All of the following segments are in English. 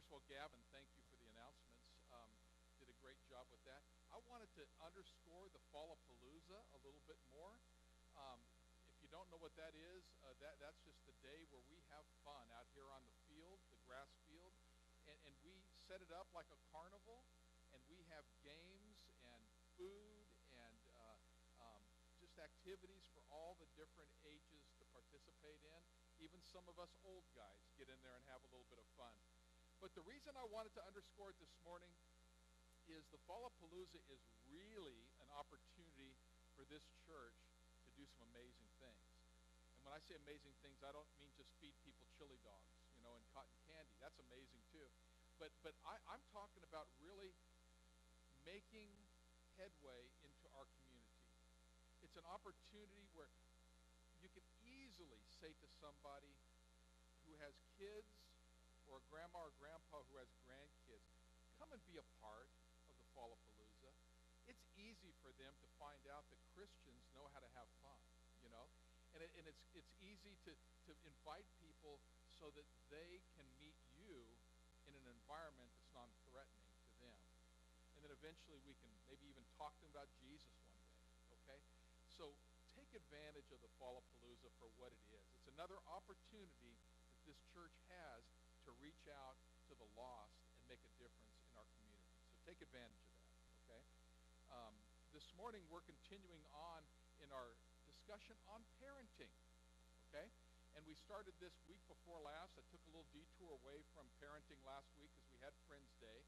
First of all, Gavin, thank you for the announcements. Did a great job with that. I wanted to underscore the Fallapalooza a little bit more. If you don't know what that is, that's just the day where we have fun out here on the field, the grass field, and we set it up like a carnival, and we have games and food and just activities for all the different ages to participate in. Even some of us old guys get in there and have a little bit of fun. But the reason I wanted to underscore it this morning is the Fallapalooza is really an opportunity for this church to do some amazing things. And when I say amazing things, I don't mean just feed people chili dogs, and cotton candy. That's amazing too. But I'm talking about really making headway into our community. It's an opportunity where you can easily say to somebody who has kids or a grandma or grandpa who has grandkids, come and be a part of the Fallapalooza. It's easy for them to find out that Christians know how to have fun, and it's easy to invite people so that they can meet you in an environment that's non-threatening to them. And then eventually we can maybe even talk to them about Jesus one day, okay? So take advantage of the Fallapalooza for what it is. It's another opportunity that this church has to reach out to the lost and make a difference in our community. So take advantage of that, okay? This morning we're continuing on in our discussion on parenting, okay? And we started this week before last. I took a little detour away from parenting last week because we had Friends Day.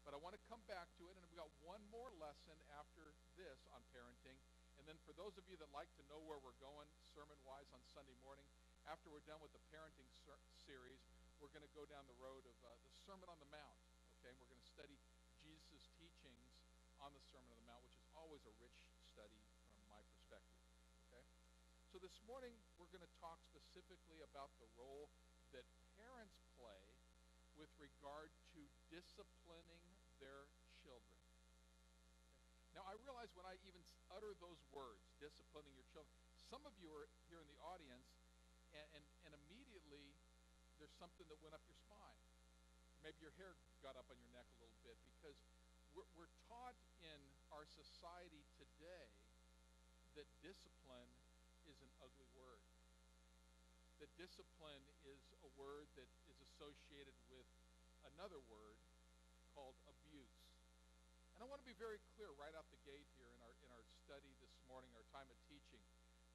But I want to come back to it, and we got one more lesson after this on parenting. And then for those of you that like to know where we're going sermon-wise on Sunday morning, after we're done with the parenting series, we're going to go down the road of the Sermon on the Mount, okay? And we're going to study Jesus' teachings on the Sermon on the Mount, which is always a rich study from my perspective, okay? So this morning, we're going to talk specifically about the role that parents play with regard to disciplining their children. Now, I realize when I even utter those words, disciplining your children, some of you are here in the audience, and immediately there's something that went up your spine. Maybe your hair got up on your neck a little bit, because we're taught in our society today that discipline is an ugly word. That discipline is a word that is associated with another word called abuse. And I want to be very clear right out the gate here in our study this morning, our time of teaching,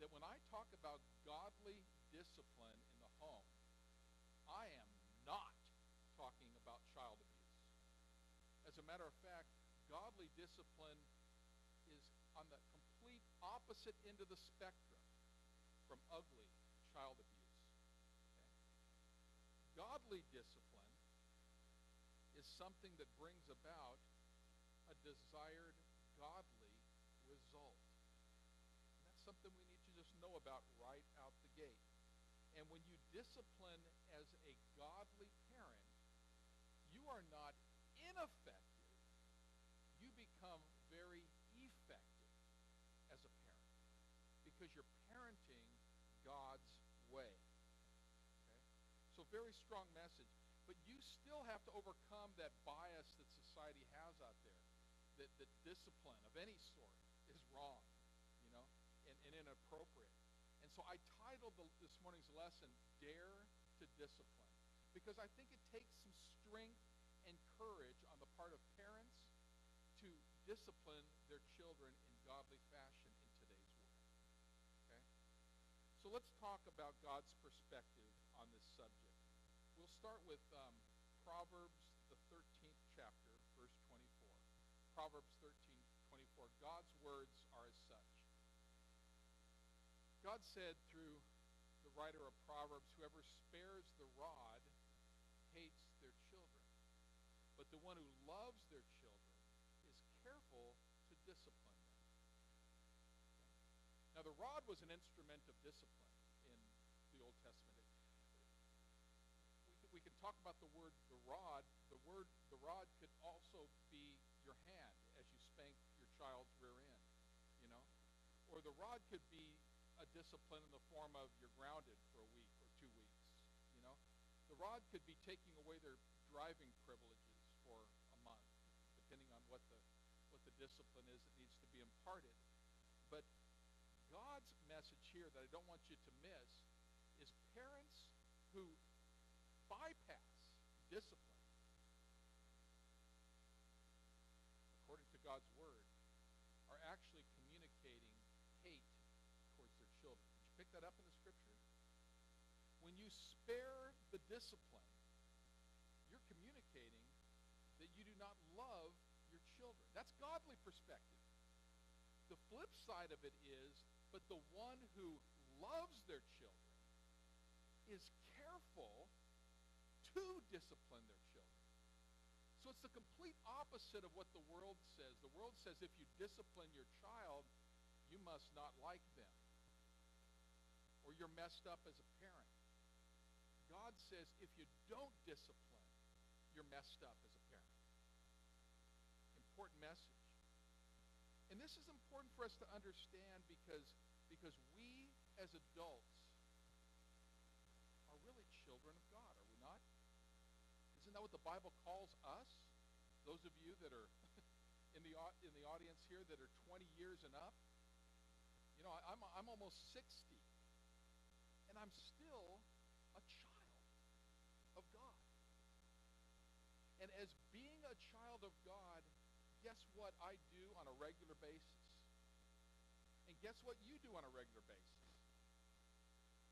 that when I talk about godly discipline in the home, I am not talking about child abuse. As a matter of fact, godly discipline is on the complete opposite end of the spectrum from ugly child abuse. Godly discipline is something that brings about a desired godly result. And that's something we need to just know about right out the gate. And when you discipline as a godly parent, you are not ineffective. You become very effective as a parent because you're parenting God's way. So very strong message. But you still have to overcome that bias that society has out there, that discipline of any sort is wrong, and inappropriate. And so I titled this morning's lesson, Dare to Discipline, because I think it takes some strength and courage on the part of parents to discipline their children in godly fashion in today's world. Okay? So let's talk about God's perspective on this subject. We'll start with Proverbs, the 13th chapter, verse 24. Proverbs 13:24. God's words are as such. God said through the writer of Proverbs, whoever spares the rod hates their children, but the one who loves their children is careful to discipline them. Okay? Now, the rod was an instrument of discipline in the Old Testament. We can talk about the word the rod. The rod could also be your hand as you spank your child's rear end, or the rod could be a discipline in the form of you're grounded for a week or 2 weeks, The rod could be taking away their driving privileges for a month, depending on what the discipline is that needs to be imparted. But God's message here that I don't want you to miss is parents who bypass discipline, according to God's word, are actually communicating hate towards their children. Did you pick that up in the scripture? When you spare the discipline, you're communicating that you do not love your children. That's godly perspective. The flip side of it is, but the one who loves their children is careful to discipline their children. So it's the complete opposite of what the world says. The world says if you discipline your child, you must not like them, or you're messed up as a parent. God says if you don't discipline, you're messed up as a parent. Important message. And this is important for us to understand because we as adults are really children of God, are we not? Isn't that what the Bible calls us? Those of you that are in the audience here that are 20 years and up, you know, I'm almost 60, and I'm still a child of God. And as being a child of God, guess what I do on a regular basis? And guess what you do on a regular basis?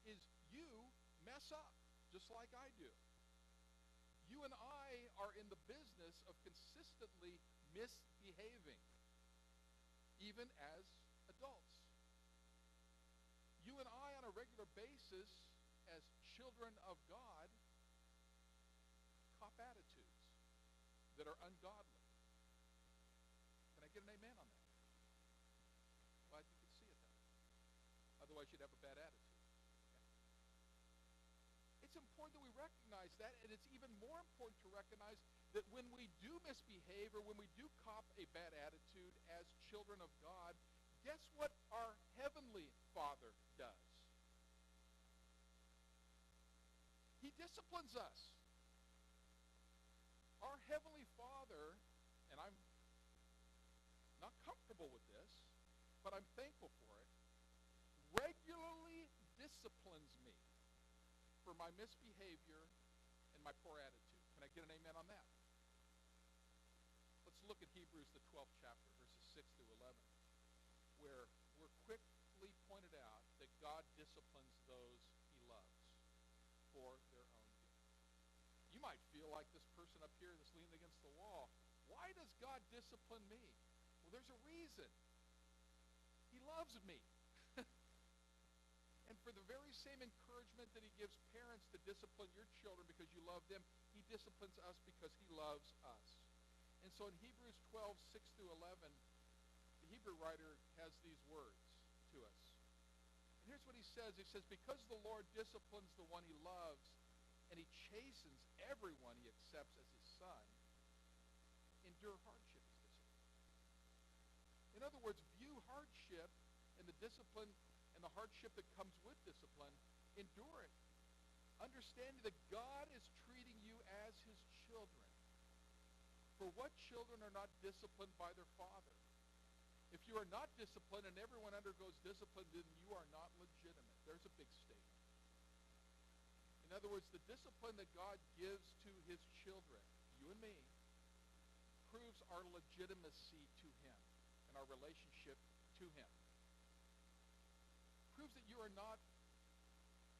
Is you mess up just like I do. You and I are in the business of consistently misbehaving, even as adults. You and I on a regular basis, as children of God, cop attitudes that are ungodly. Can I get an amen on that? Glad you can see it that way. Otherwise, you'd have a bad attitude. Okay? It's important that we recognize that, and it's even more important to recognize that when we do misbehave or when we do cop a bad attitude as children of God, guess what our Heavenly Father does? He disciplines us. Our Heavenly Father, and I'm not comfortable with this, but I'm thankful for it, regularly disciplines me for my misbehavior and my poor attitude. Can I get an amen on that? Let's look at Hebrews, the 12th chapter, verses 6 through 11, where we're quickly pointed out that God disciplines those he loves for their own good. You might feel like this person up here that's leaning against the wall. Why does God discipline me? Well, there's a reason. He loves me. And for the very same encouragement that he gives parents to discipline your children because you love them, he disciplines us because he loves us. And so in Hebrews 12, 6 through 11, the Hebrew writer has these words to us. And here's what he says. He says, because the Lord disciplines the one he loves, and he chastens everyone he accepts as his son, endure hardship as discipline. In other words, view hardship and the discipline and the hardship that comes with discipline, endure it. Understanding that God is treating you as his children. For what children are not disciplined by their father? If you are not disciplined and everyone undergoes discipline, then you are not legitimate. There's a big statement. In other words, the discipline that God gives to his children, you and me, proves our legitimacy to him and our relationship to him. Proves that you are not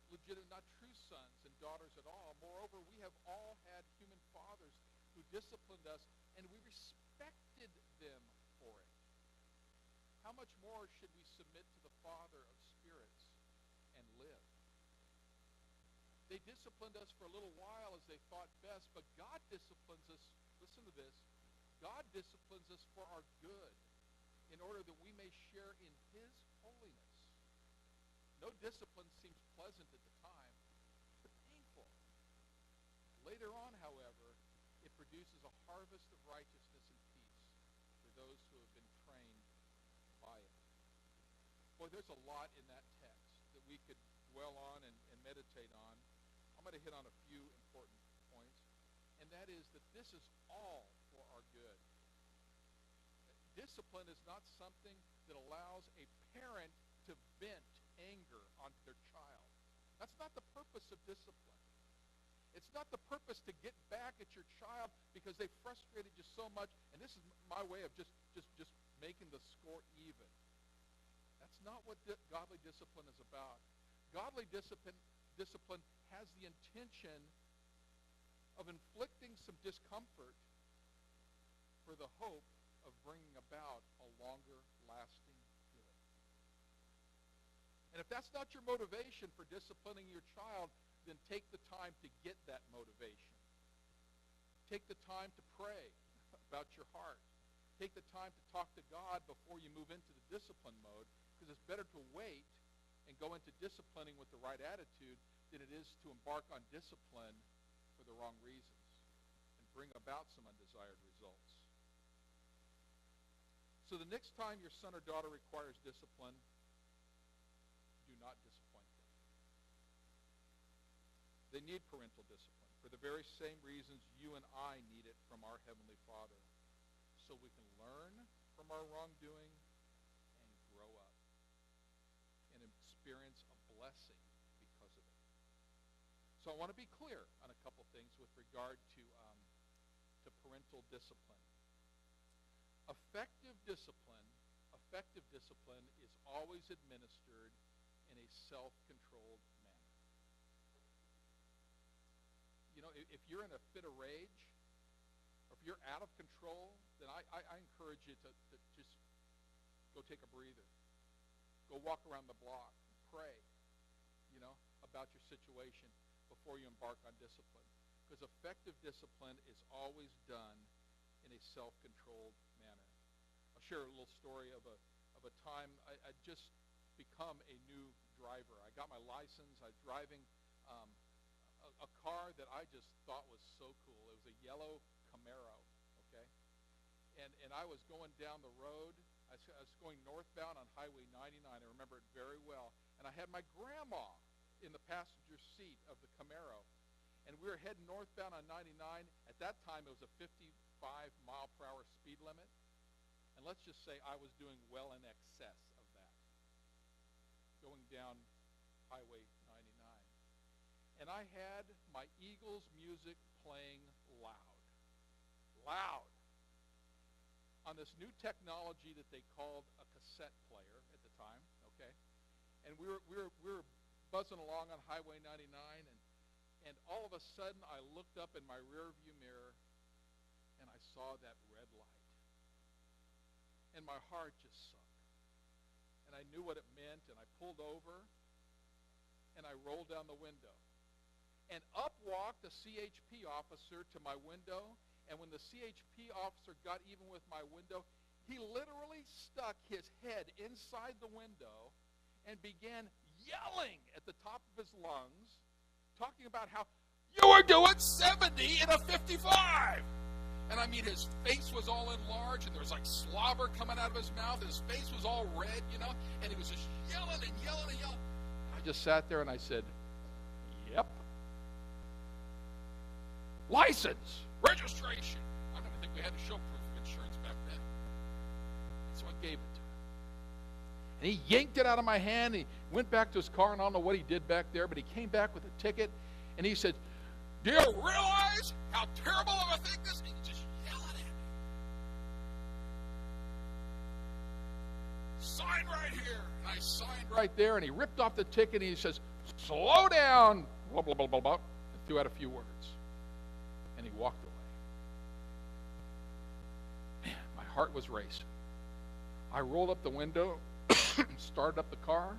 legitimate, not true sons and daughters at all. Moreover, we have all had human fathers who disciplined us, and we respected them for it. How much more should we submit to the Father of spirits and live? They disciplined us for a little while as they thought best, but God disciplines us, listen to this, God disciplines us for our good in order that we may share in his holiness. No discipline seems pleasant at the time, but painful. Later on, however, it produces a harvest of righteousness and peace for those who have been trained by it. Boy, there's a lot in that text that we could dwell on and meditate on. I'm going to hit on a few important points. And that is that this is all for our good. Discipline is not something that allows a parent to vent anger on their child. That's not the purpose of discipline. It's not the purpose to get back at your child because they frustrated you so much, and this is my way of just making the score even. That's not what godly discipline is about. Godly discipline has the intention of inflicting some discomfort for the hope of bringing about a longer lasting good. And if that's not your motivation for disciplining your child, then take the time to get that motivation. Take the time to pray about your heart. Take the time to talk to God before you move into the discipline mode, because it's better to wait and go into disciplining with the right attitude than it is to embark on discipline for the wrong reasons and bring about some undesired results. So the next time your son or daughter requires discipline, do not disappoint them. They need parental discipline for the very same reasons you and I need it from our Heavenly Father, so we can learn from our wrongdoing and grow up and experience a blessing because of it. So I want to be clear on a couple things with regard to parental discipline. Effective discipline is always administered in a self-controlled manner. You know, if you're in a fit of rage, or if you're out of control, then I encourage you to just go take a breather. Go walk around the block and pray, about your situation before you embark on discipline. Because effective discipline is always done in a self-controlled manner. I'll share a little story of a time I'd just become a new driver. I got my license. I was driving a car that I just thought was so cool. It was a yellow Camaro, okay? And I was going down the road. I was going northbound on Highway 99. I remember it very well. And I had my grandma in the passenger seat of the Camaro. And we were heading northbound on 99. At that time, it was a 55-mile-per-hour speed limit. And let's just say I was doing well in excess of that, going down Highway 99. And I had my Eagles music playing loud, on this new technology that they called a cassette player at the time, okay? And we were buzzing along on Highway 99, and all of a sudden I looked up in my rearview mirror and I saw that red light. And my heart just sunk. And I knew what it meant, and I pulled over and I rolled down the window. And up walked a CHP officer to my window, and when the CHP officer got even with my window, he literally stuck his head inside the window and began yelling at the top of his lungs, talking about how you were doing 70 in a 55. And I mean, his face was all enlarged, and there was like slobber coming out of his mouth. His face was all red, and he was just yelling and yelling and yelling. I just sat there and I said, yep. License, registration. I don't even think we had to show proof of insurance back then. So I gave it to him. And he yanked it out of my hand. He went back to his car, and I don't know what he did back there, but he came back with a ticket, and he said, do you realize how terrible of a thing this is? And he just yelling at me. Sign right here. And I signed right there, and he ripped off the ticket, and he says, slow down, blah, blah, blah, blah, blah, and threw out a few words. And he walked away. Man, my heart was racing. I rolled up the window, started up the car.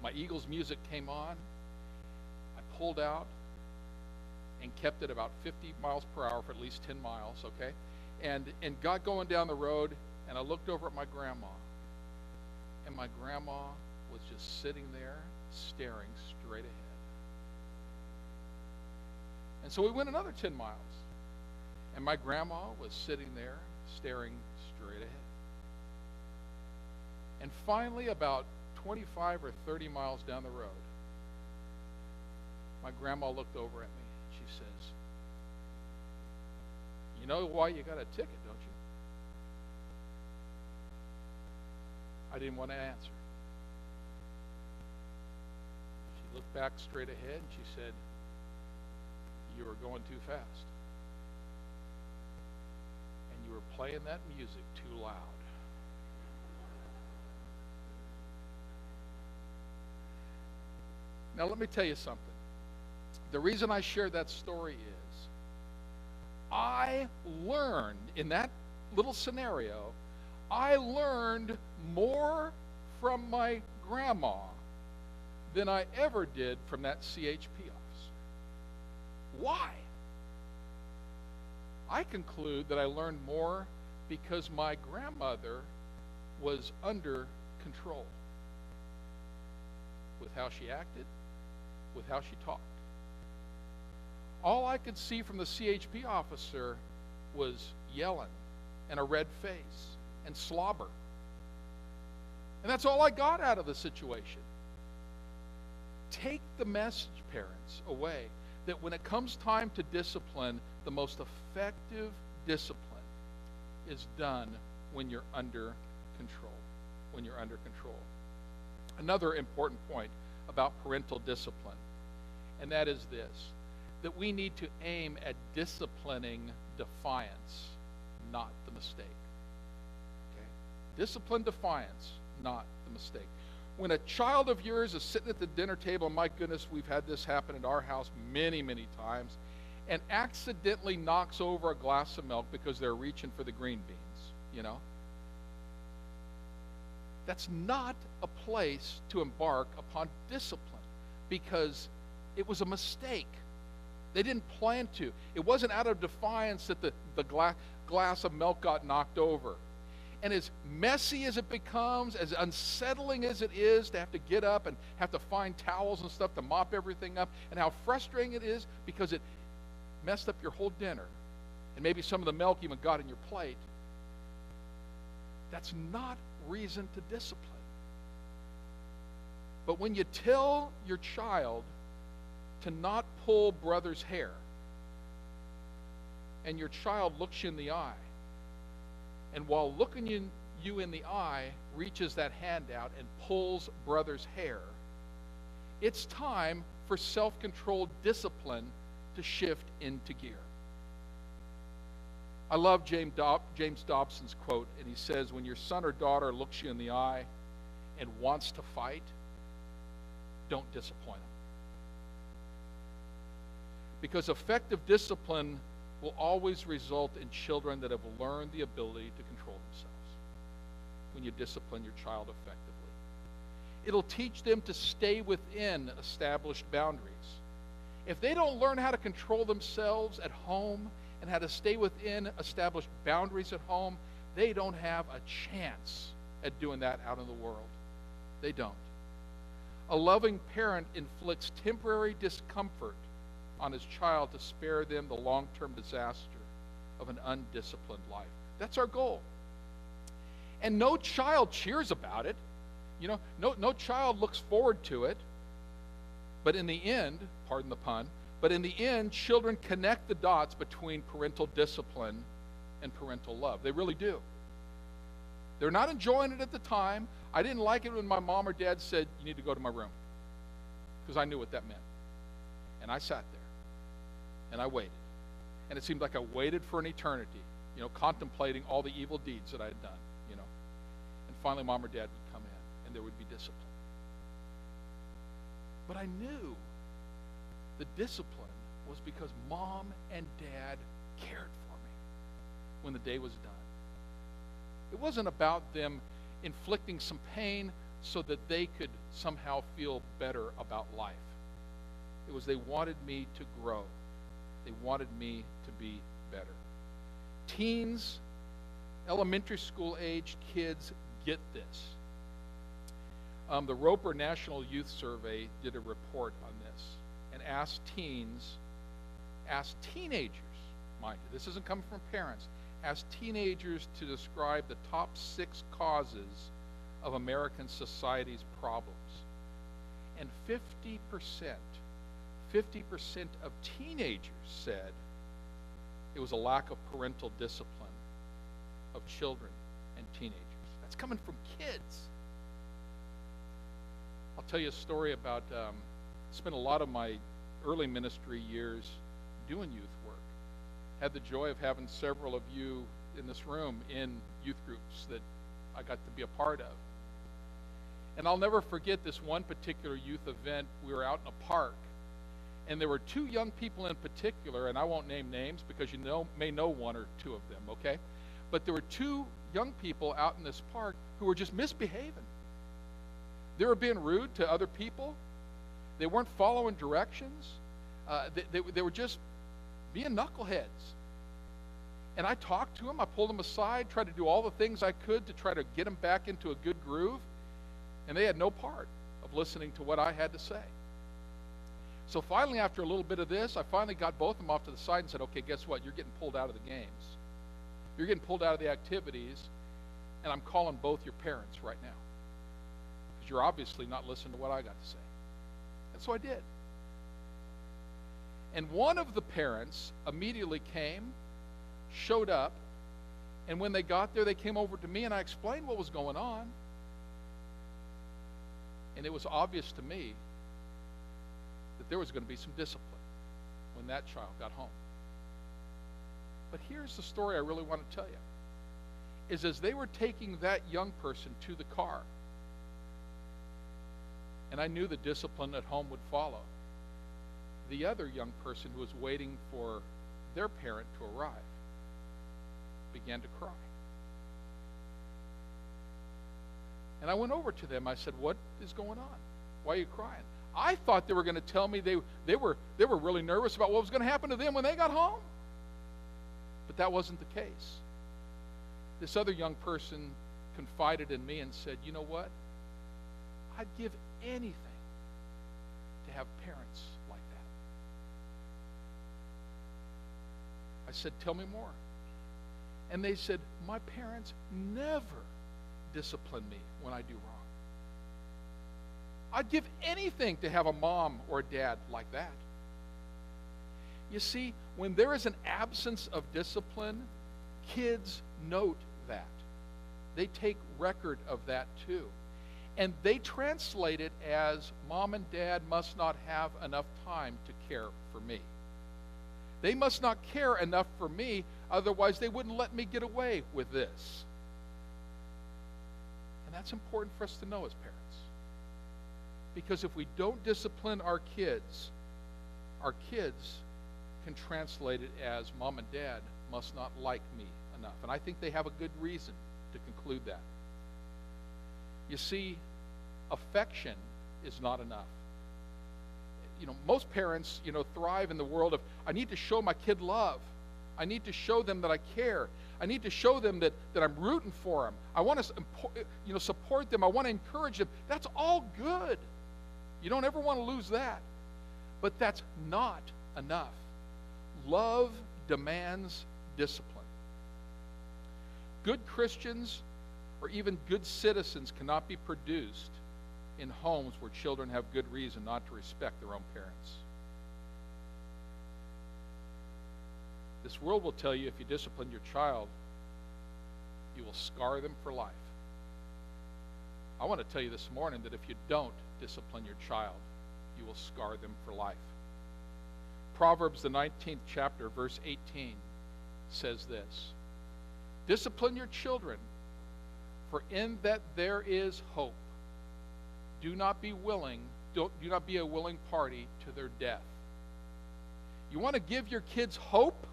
My Eagles music came on. I pulled out and kept it about 50 miles per hour for at least 10 miles, okay? And got going down the road, and I looked over at my grandma. And my grandma was just sitting there, staring straight ahead. And so we went another 10 miles. And my grandma was sitting there, staring straight ahead. And finally, about 25 or 30 miles down the road, my grandma looked over at me. She says, You know why you got a ticket, don't you? I didn't want to answer. She looked back straight ahead and she said, you were going too fast. And you were playing that music too loud. Now let me tell you something. The reason I share that story is I learned in that little scenario, I learned more from my grandma than I ever did from that CHP officer. Why? I conclude that I learned more because my grandmother was under control with how she acted, with how she talked. All I could see from the CHP officer was yelling and a red face and slobber. And that's all I got out of the situation. Take the message, parents, away that when it comes time to discipline, the most effective discipline is done when you're under control. When you're under control. Another important point about parental discipline, and that is this, that we need to aim at disciplining defiance, not the mistake. Okay? Discipline defiance, not the mistake. When a child of yours is sitting at the dinner table, and my goodness, we've had this happen at our house many, many times, and accidentally knocks over a glass of milk because they're reaching for the green beans, you know, that's not a place to embark upon discipline because it was a mistake. They didn't plan to. It wasn't out of defiance that the glass of milk got knocked over. And as messy as it becomes, as unsettling as it is to have to get up and have to find towels and stuff to mop everything up, and how frustrating it is because it messed up your whole dinner, and maybe some of the milk even got in your plate, that's not reason to discipline. But when you tell your child to not pull brother's hair, and your child looks you in the eye, and while looking you in the eye, reaches that hand out and pulls brother's hair, it's time for self-controlled discipline to shift into gear. I love James Dobson's quote, and he says, when your son or daughter looks you in the eye and wants to fight, don't disappoint them. Because effective discipline will always result in children that have learned the ability to control themselves when you discipline your child effectively. It'll teach them to stay within established boundaries. If they don't learn how to control themselves at home and how to stay within established boundaries at home, they don't have a chance at doing that out in the world. They don't. A loving parent inflicts temporary discomfort on his child to spare them the long-term disaster of an undisciplined life. That's our goal. And no child cheers about it. You know, no child looks forward to it. But in the end, pardon the pun, but in the end, children connect the dots between parental discipline and parental love. They really do. They're not enjoying it at the time. I didn't like it when my mom or dad said, you need to go to my room, because I knew what that meant. And I sat there, and I waited. And it seemed like I waited for an eternity, you know, contemplating all the evil deeds that I had done, you know. And finally, mom or dad would come in, and there would be discipline. But I knew the discipline was because mom and dad cared for me when the day was done. It wasn't about them inflicting some pain so that they could somehow feel better about life. It was they wanted me to grow. They wanted me to be better. Teens, elementary school age kids get this. The Roper National Youth Survey did a report on this and asked teenagers, mind you, this isn't coming from parents, asked teenagers to describe the top 6 causes of American society's problems. And 50% of teenagers said It was a lack of parental discipline of children and teenagers. That's coming from kids. I'll tell you a story about, spent a lot of my early ministry years doing youth work. Had the joy of having several of you in this room in youth groups that I got to be a part of. And I'll never forget this one particular youth event. We were out in a park, and there were two young people in particular, and I won't name names because you may know one or two of them, okay? But there were two young people out in this park who were just misbehaving. They were being rude to other people. They weren't following directions. They were just being knuckleheads. And I talked to them. I pulled them aside, tried to do all the things I could to try to get them back into a good groove. And they had no part of listening to what I had to say. So finally, after a little bit of this, I finally got both of them off to the side and said, okay, guess what? You're getting pulled out of the games. You're getting pulled out of the activities, and I'm calling both your parents right now. Because you're obviously not listening to what I got to say. And so I did. And one of the parents immediately came, showed up, and when they got there, they came over to me, and I explained what was going on. And it was obvious to me that there was going to be some discipline when that child got home. But here's the story I really want to tell you. Is as they were taking that young person to the car, and I knew the discipline at home would follow, the other young person who was waiting for their parent to arrive began to cry. And I went over to them. I said, what is going on? Why are you crying? I thought they were going to tell me they were really nervous about what was going to happen to them when they got home. But that wasn't the case. This other young person confided in me and said, you know what? I'd give anything to have parents like that. I said, tell me more. And they said, my parents never discipline me when I do wrong. I'd give anything to have a mom or a dad like that. You see, when there is an absence of discipline, kids note that. They take record of that too. And they translate it as, mom and dad must not have enough time to care for me. They must not care enough for me, otherwise they wouldn't let me get away with this. And that's important for us to know as parents. Because if we don't discipline our kids can translate it as, mom and dad must not like me enough. And I think they have a good reason to conclude that. You see, affection is not enough. You know, most parents, thrive in the world of, I need to show my kid love. I need to show them that I care. I need to show them that I'm rooting for them. I want to, support them. I want to encourage them. That's all good. You don't ever want to lose that. But that's not enough. Love demands discipline. Good Christians or even good citizens cannot be produced in homes where children have good reason not to respect their own parents. This world will tell you if you discipline your child, you will scar them for life. I want to tell you this morning that if you don't discipline your child, you will scar them for life. Proverbs, the 19th chapter, verse 18, says this: discipline your children, for in that there is hope. Do not be a willing party to their death. You want to give your kids hope?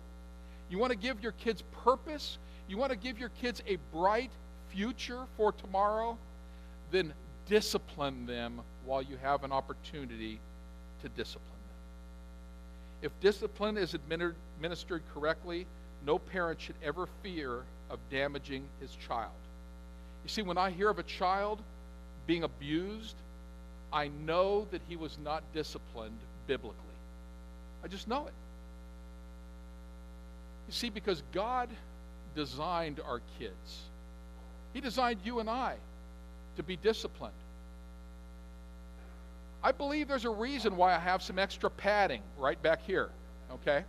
You want to give your kids purpose? You want to give your kids a bright future for tomorrow? Then discipline them while you have an opportunity to discipline them. If discipline is administered correctly, no parent should ever fear of damaging his child. You see, when I hear of a child being abused, I know that he was not disciplined biblically. I just know it. You see, because God designed our kids. He designed you and I to be disciplined. I believe there's a reason why I have some extra padding right back here, okay?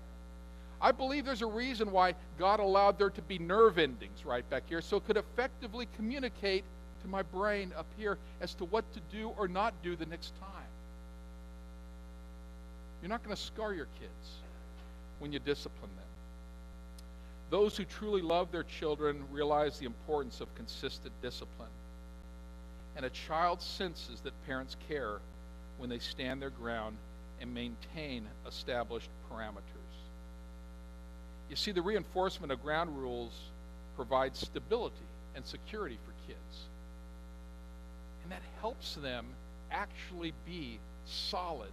I believe there's a reason why God allowed there to be nerve endings right back here, so it could effectively communicate to my brain up here as to what to do or not do the next time. You're not going to scar your kids when you discipline them. Those who truly love their children realize the importance of consistent discipline. And a child senses that parents care when they stand their ground and maintain established parameters. You see, the reinforcement of ground rules provides stability and security for kids. And that helps them actually be solid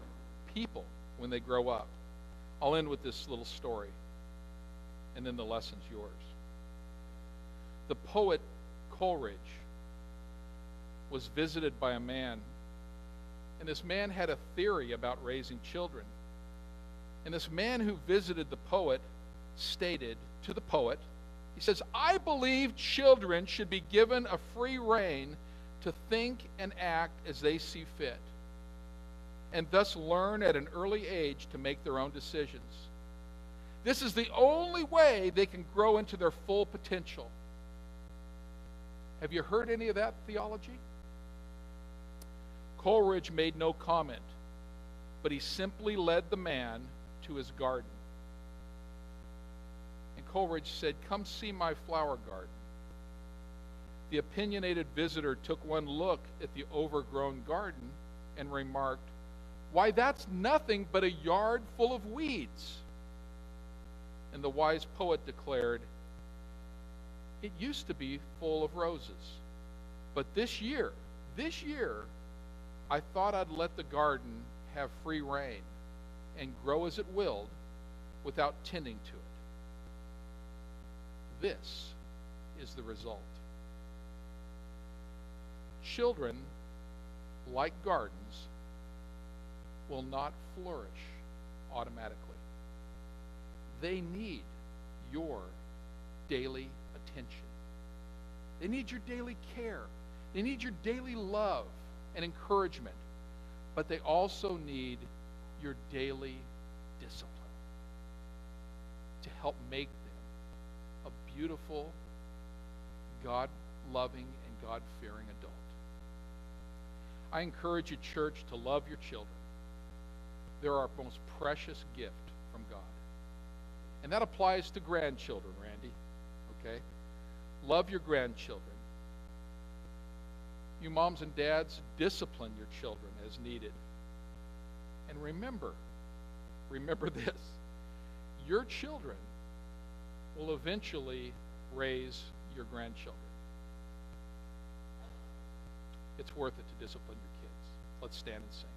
people when they grow up. I'll end with this little story, and then the lesson's yours. The poet Coleridge was visited by a man, and this man had a theory about raising children. And this man who visited the poet stated to the poet, he says, "I believe children should be given a free rein to think and act as they see fit, and thus learn at an early age to make their own decisions. This is the only way they can grow into their full potential." Have you heard any of that theology? Coleridge made no comment, but he simply led the man to his garden. And Coleridge said, "Come see my flower garden." The opinionated visitor took one look at the overgrown garden and remarked, "Why, that's nothing but a yard full of weeds." And the wise poet declared, "It used to be full of roses, but this year, I thought I'd let the garden have free rein and grow as it willed without tending to it." This is the result. Children, like gardens, will not flourish automatically. They need your daily attention. They need your daily care. They need your daily love and encouragement. But they also need your daily discipline to help make them a beautiful, God-loving, and God-fearing adult. I encourage you, church, to love your children. They're our most precious gift from God. And that applies to grandchildren, Randy. Okay? Love your grandchildren. You moms and dads, discipline your children as needed. And remember this, your children will eventually raise your grandchildren. It's worth it to discipline your kids. Let's stand and sing.